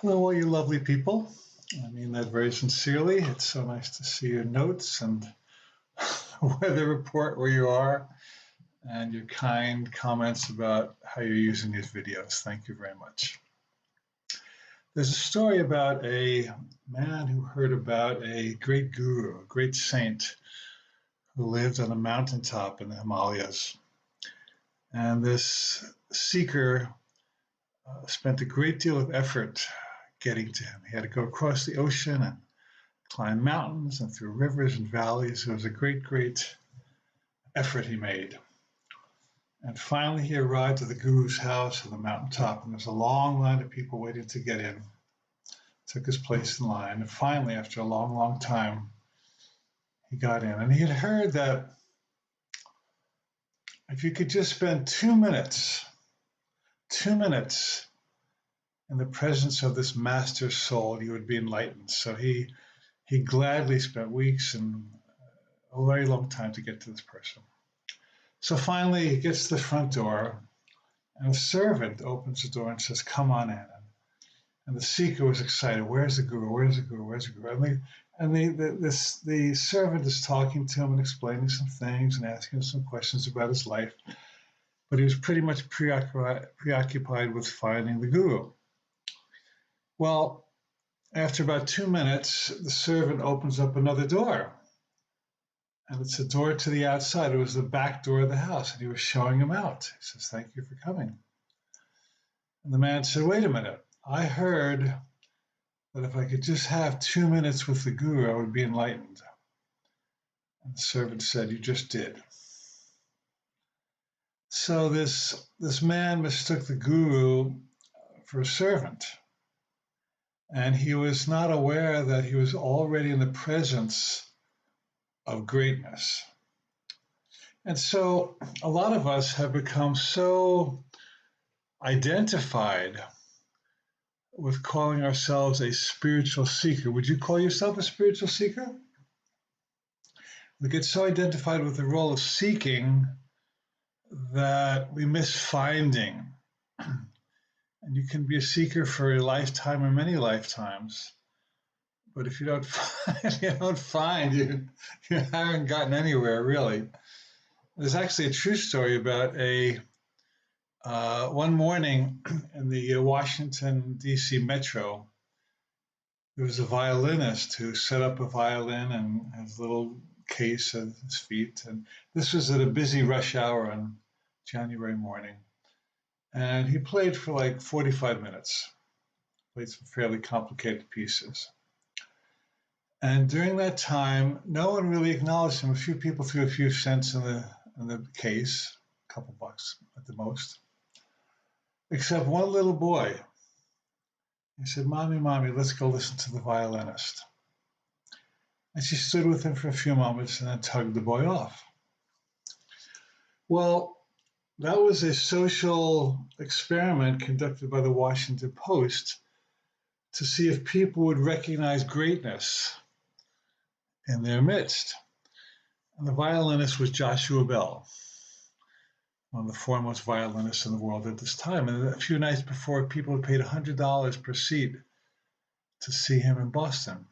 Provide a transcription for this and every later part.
Hello, all you lovely people. I mean that very sincerely. It's so nice to see your notes and weather report where you are and your kind comments about how you're using these videos. Thank you very much. There's a story about a man who heard about a great guru, a great saint who lived on a mountaintop in the Himalayas. And this seeker spent a great deal of effort getting to him. He had to go across the ocean and climb mountains and through rivers and valleys. It was a great, great effort he made. And finally, he arrived at the guru's house on the mountaintop, and there's a long line of people waiting to get in. Took his place in line, and finally, after a long, long time, he got in. And he had heard that if you could just spend 2 minutes in the presence of this master soul, you would be enlightened. So he gladly spent weeks and a very long time to get to this person. So finally, he gets to the front door, and a servant opens the door and says, "Come on in." And the seeker was excited. "Where's the guru? Where's the guru? Where's the guru?" The servant is talking to him and explaining some things and asking him some questions about his life. But he was pretty much preoccupied with finding the guru. Well, after about 2 minutes, the servant opens up another door. And it's a door to the outside. It was the back door of the house, and he was showing him out. He says, "Thank you for coming." And the man said, "Wait a minute. I heard that if I could just have 2 minutes with the guru, I would be enlightened." And the servant said, "You just did." So this man mistook the guru for a servant. And he was not aware that he was already in the presence of greatness. And so a lot of us have become so identified with calling ourselves a spiritual seeker. Would you call yourself a spiritual seeker? We get so identified with the role of seeking that we miss finding. And you can be a seeker for a lifetime or many lifetimes. But if you don't find, you haven't gotten anywhere, really. There's actually a true story about one morning in the Washington, D.C. metro, there was a violinist who set up a violin and his little case at his feet. And this was at a busy rush hour on January morning. And he played for like 45 minutes, played some fairly complicated pieces. And during that time, no one really acknowledged him. A few people threw a few cents in the case, a couple bucks at the most, except one little boy. He said, "Mommy, Mommy, let's go listen to the violinist." And she stood with him for a few moments and then tugged the boy off. Well, that was a social experiment conducted by the Washington Post to see if people would recognize greatness in their midst. And the violinist was Joshua Bell, one of the foremost violinists in the world at this time. And a few nights before, people had paid $100 per seat to see him in Boston.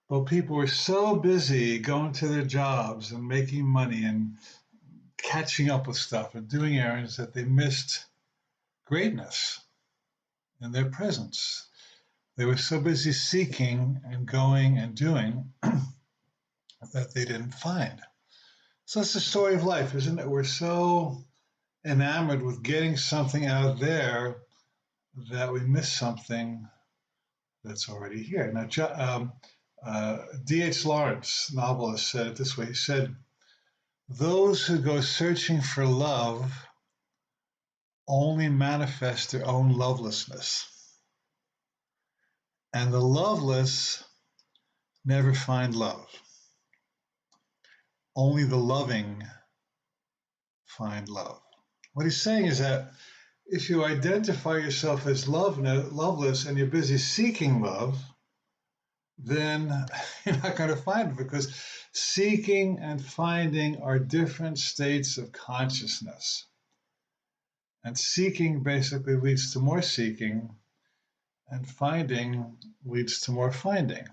But people were so busy going to their jobs and making money and catching up with stuff and doing errands that they missed greatness in their presence. They were so busy seeking and going and doing that they didn't find. So that's the story of life, isn't it? We're so enamored with getting something out there that we miss something that's already here. Now, D.H. Lawrence, novelist, said it this way. He said, "Those who go searching for love only manifest their own lovelessness. And the loveless never find love. Only the loving find love." What he's saying is that if you identify yourself as loveless and you're busy seeking love, then you're not going to find it, because seeking and finding are different states of consciousness. And seeking basically leads to more seeking, And finding leads to more finding.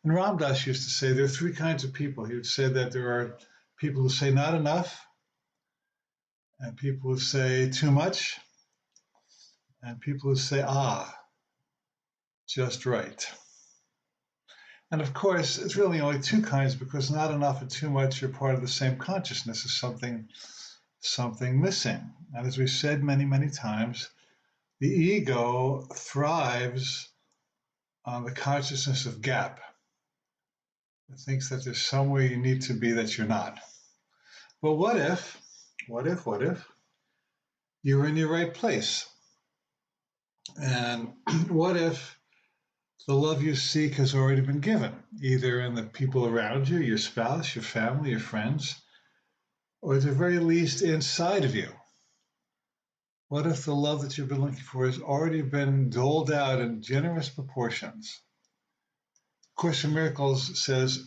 And Ram Dass used to say there are three kinds of people. He would say that there are people who say not enough, and people who say too much, and people who say, just right. And of course, it's really only two kinds, because not enough and too much are part of the same consciousness as something missing. And as we've said many, many times, the ego thrives on the consciousness of gap. It thinks that there's somewhere you need to be that you're not. But what if you're in your right place? And what if the love you seek has already been given, either in the people around you, your spouse, your family, your friends, or at the very least inside of you? What if the love that you've been looking for has already been doled out in generous proportions? Course in Miracles says,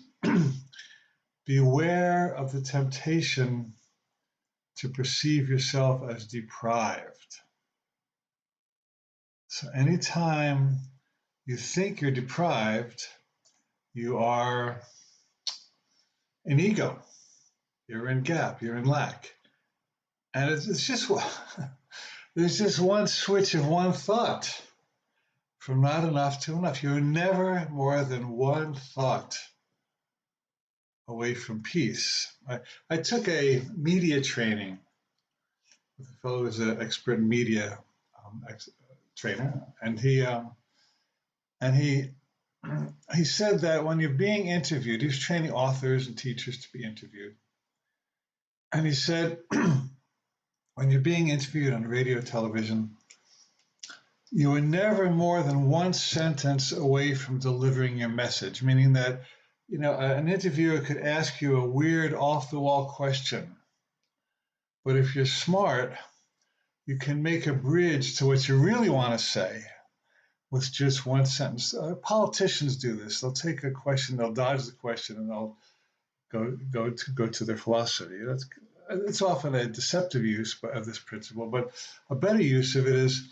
beware of the temptation to perceive yourself as deprived. So anytime you think you're deprived, you are in ego, you're in gap, you're in lack. And it's just, there's just one switch of one thought from not enough to enough. You're never more than one thought away from peace. I took a media training with a fellow who's an expert in media trainer, and he said that when you're being interviewed, he was training authors and teachers to be interviewed, and he said, when you're being interviewed on radio, television, you are never more than one sentence away from delivering your message, meaning that, an interviewer could ask you a weird off-the-wall question, but if you're smart, you can make a bridge to what you really want to say with just one sentence. Politicians do this. They'll take a question, they'll dodge the question, and they'll go to their philosophy. It's often a deceptive use of this principle, but a better use of it is,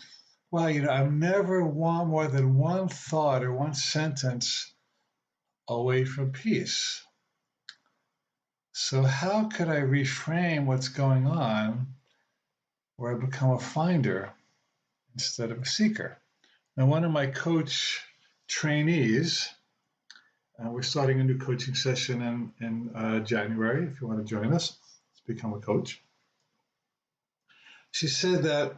well, I'm never more than one thought or one sentence away from peace. So how could I reframe what's going on where I become a finder instead of a seeker? Now, one of my coach trainees, we're starting a new coaching session in January. If you want to join us, let's become a coach. She said that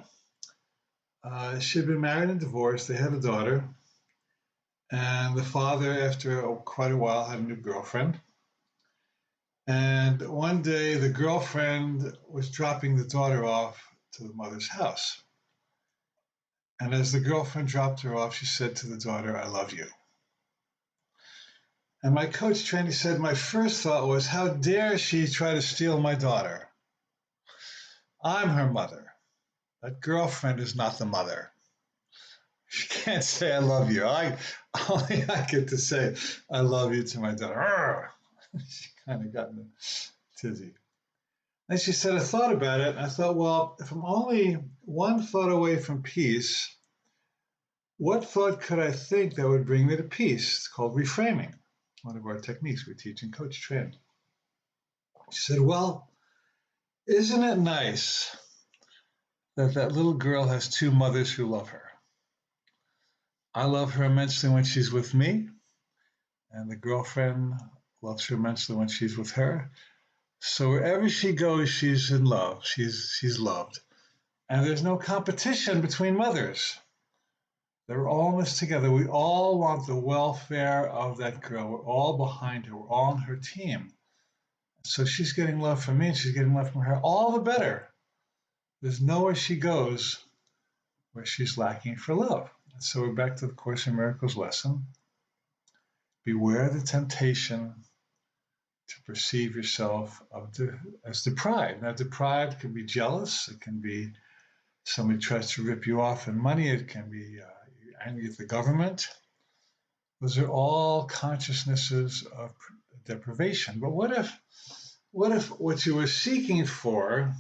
she had been married and divorced. They had a daughter. And the father, after quite a while, had a new girlfriend. And one day, the girlfriend was dropping the daughter off to the mother's house. And as the girlfriend dropped her off, she said to the daughter, "I love you." And my coach trainee said, my first thought was, how dare she try to steal my daughter? I'm her mother. That girlfriend is not the mother. She can't say, "I love you." Only I get to say, "I love you" to my daughter. She kind of got in a tizzy. And she said, I thought about it, and I thought, well, if I'm only one thought away from peace, what thought could I think that would bring me to peace? It's called reframing, one of our techniques we teach in coach training. She said, well, isn't it nice that that little girl has two mothers who love her? I love her immensely when she's with me, and the girlfriend loves her immensely when she's with her. So wherever she goes, she's in love. She's loved. And there's no competition between mothers. They're all in this together. We all want the welfare of that girl. We're all behind her. We're all on her team. So she's getting love from me, and she's getting love from her. All the better. There's nowhere she goes where she's lacking for love. And so we're back to the Course in Miracles lesson. Beware the temptation to perceive yourself as deprived. Now, deprived can be jealous. It can be somebody tries to rip you off in money. It can be you're angry at the government. Those are all consciousnesses of deprivation. But what if what you were seeking for,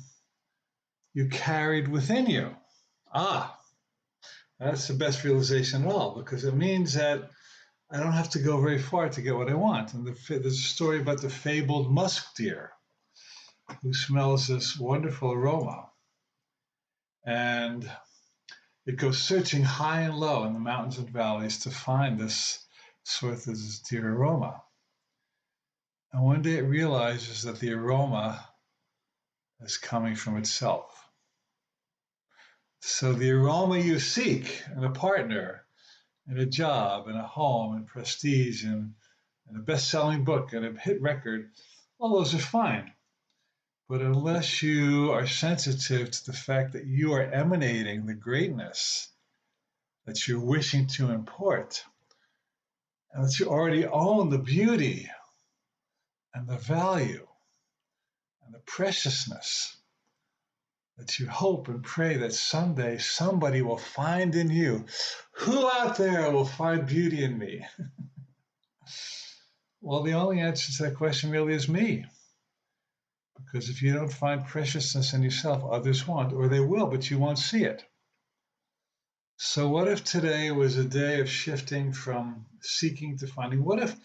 you carried within you? That's the best realization of all, because it means that I don't have to go very far to get what I want. And there's a story about the fabled musk deer who smells this wonderful aroma. And it goes searching high and low in the mountains and valleys to find this sort of this deer aroma. And one day it realizes that the aroma is coming from itself. So the aroma you seek in a partner, in a job, in a home, in prestige, in a best-selling book, and a hit record, all those are fine. But unless you are sensitive to the fact that you are emanating the greatness that you're wishing to import, and that you already own the beauty and the value and the preciousness that you hope and pray that someday somebody will find in you. Who out there will find beauty in me? Well, the only answer to that question really is me. Because if you don't find preciousness in yourself, others won't, or they will, but you won't see it. So what if today was a day of shifting from seeking to finding? What if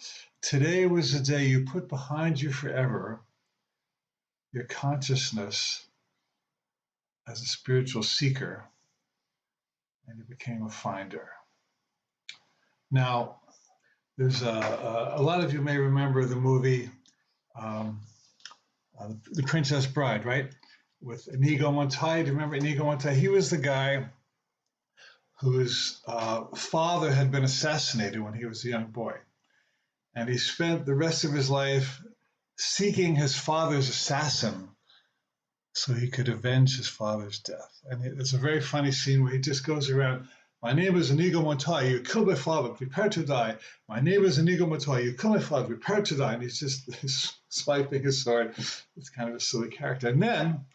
today was a day you put behind you forever your consciousness as a spiritual seeker, and you became a finder? Now, there's a lot of you may remember the movie The Princess Bride, right? With Inigo Montoya. Do you remember Inigo Montoya? He was the guy whose father had been assassinated when he was a young boy. And he spent the rest of his life seeking his father's assassin so he could avenge his father's death. And it's a very funny scene where he just goes around, my name is Inigo Montoya, you killed my father, prepare to die. My name is Inigo Montoya, you killed my father, prepare to die. And he's swiping his sword. It's kind of a silly character. And then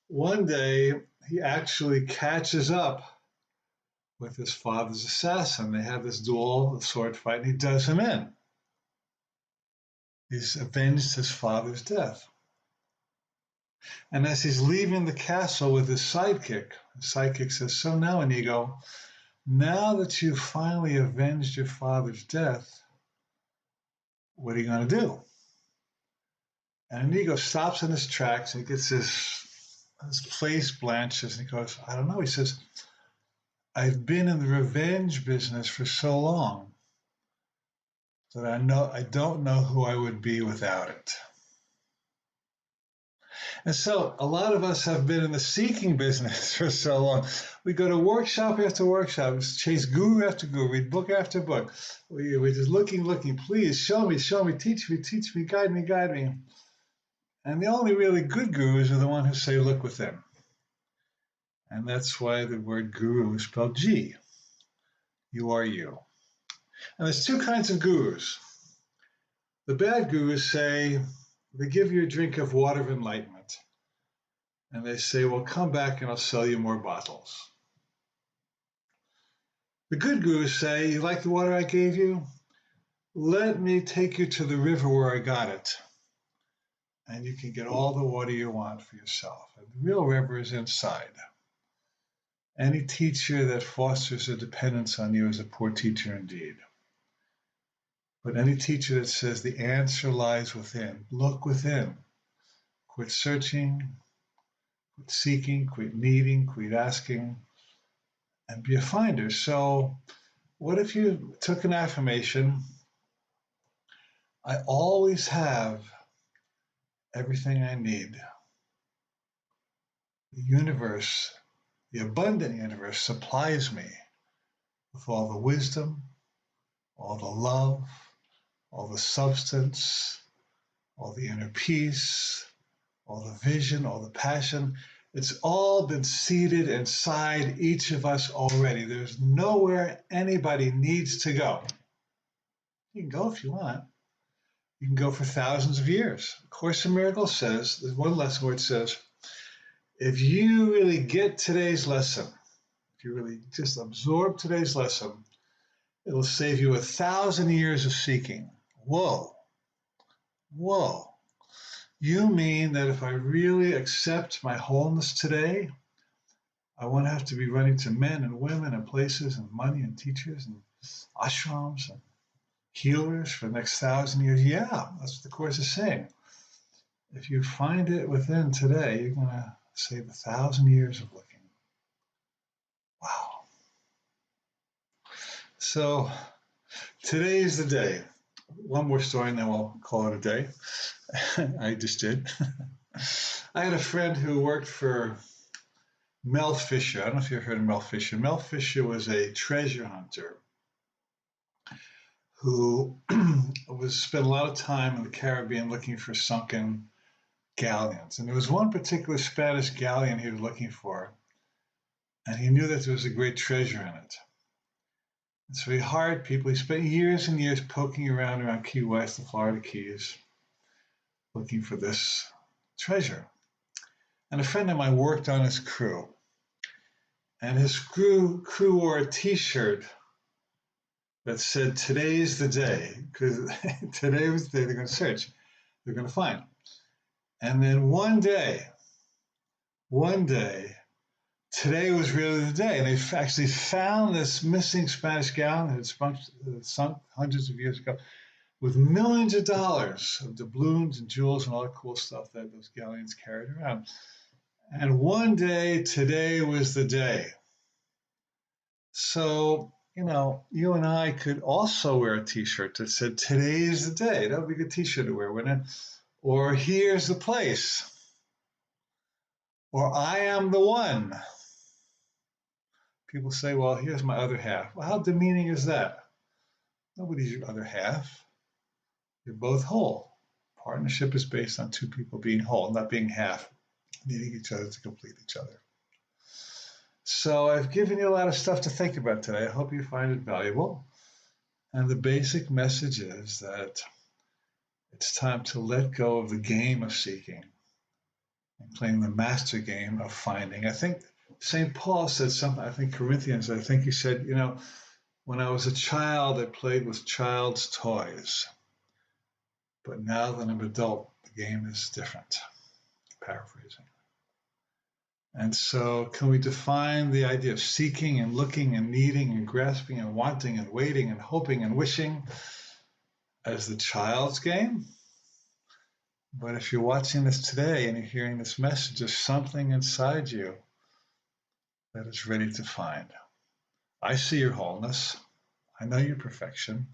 one day he actually catches up with his father's assassin. They have this duel, a sword fight, and he does him in. He's avenged his father's death. And as he's leaving the castle with his sidekick says, so now, Inigo, now that you've finally avenged your father's death, what are you going to do? And Inigo stops in his tracks and gets his face blanches, and he goes, I don't know. He says, I've been in the revenge business for so long that I don't know who I would be without it. And so a lot of us have been in the seeking business for so long. We go to workshop after workshop, chase guru after guru, read book after book. We're just looking, please show me, teach me, guide me. And the only really good gurus are the ones who say, look within. And that's why the word guru is spelled G. You are you. And there's two kinds of gurus. The bad gurus say, they give you a drink of water of enlightenment. And they say, well, come back and I'll sell you more bottles. The good gurus say, you like the water I gave you? Let me take you to the river where I got it. And you can get all the water you want for yourself. And the real river is inside. Any teacher that fosters a dependence on you is a poor teacher indeed. But any teacher that says the answer lies within, look within, quit searching, quit seeking, quit needing, quit asking, and be a finder. So what if you took an affirmation, I always have everything I need. The universe, the abundant universe, supplies me with all the wisdom, all the love, all the substance, all the inner peace, all the vision, all the passion. It's all been seated inside each of us already. There's nowhere anybody needs to go. You can go if you want. You can go for thousands of years. Course in Miracles says, there's one lesson where it says, if you really get today's lesson, if you really just absorb today's lesson, it'll save you 1,000 years of seeking. Whoa. You mean that if I really accept my wholeness today, I won't have to be running to men and women and places and money and teachers and ashrams and healers for the next 1,000 years. Yeah, that's what the Course is saying. If you find it within today, you're going to save 1,000 years of looking. Wow. So today's the day. One more story and then we'll call it a day. I just did. I had a friend who worked for Mel Fisher. I don't know if you've heard of Mel Fisher. Mel Fisher was a treasure hunter who spent a lot of time in the Caribbean looking for sunken galleons. And there was one particular Spanish galleon he was looking for, and he knew that there was a great treasure in it. And so he hired people. He spent years and years poking around Key West, the Florida Keys, looking for this treasure. And a friend of mine worked on his crew. And his crew wore a T-shirt that said, "Today's the day," because today was the day they're going to search, they're going to find. And then one day, today was really the day. And they actually found this missing Spanish galleon that had sunk hundreds of years ago with millions of dollars of doubloons and jewels and all the cool stuff that those galleons carried around. And one day, today was the day. So, you and I could also wear a T-shirt that said, "Today's the day." That would be a good T-shirt to wear, wouldn't it? Or, "Here's the place." Or, "I am the one." People say, "Well, here's my other half." Well, how demeaning is that? Nobody's your other half. You're both whole. Partnership is based on two people being whole, not being half, needing each other to complete each other. So I've given you a lot of stuff to think about today. I hope you find it valuable. And the basic message is that it's time to let go of the game of seeking and playing the master game of finding. I think St. Paul said something, I think Corinthians, I think he said, when I was a child, I played with child's toys. But now that I'm an adult, the game is different. Paraphrasing. And so can we define the idea of seeking and looking and needing and grasping and wanting and waiting and hoping and wishing as the child's game? But if you're watching this today and you're hearing this message, there's something inside you that is ready to find. I see your wholeness. I know your perfection.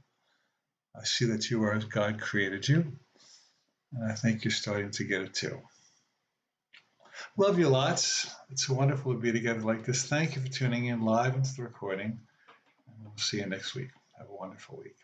I see that you are as God created you. And I think you're starting to get it too. Love you lots. It's wonderful to be together like this. Thank you for tuning in live into the recording. And we'll see you next week. Have a wonderful week.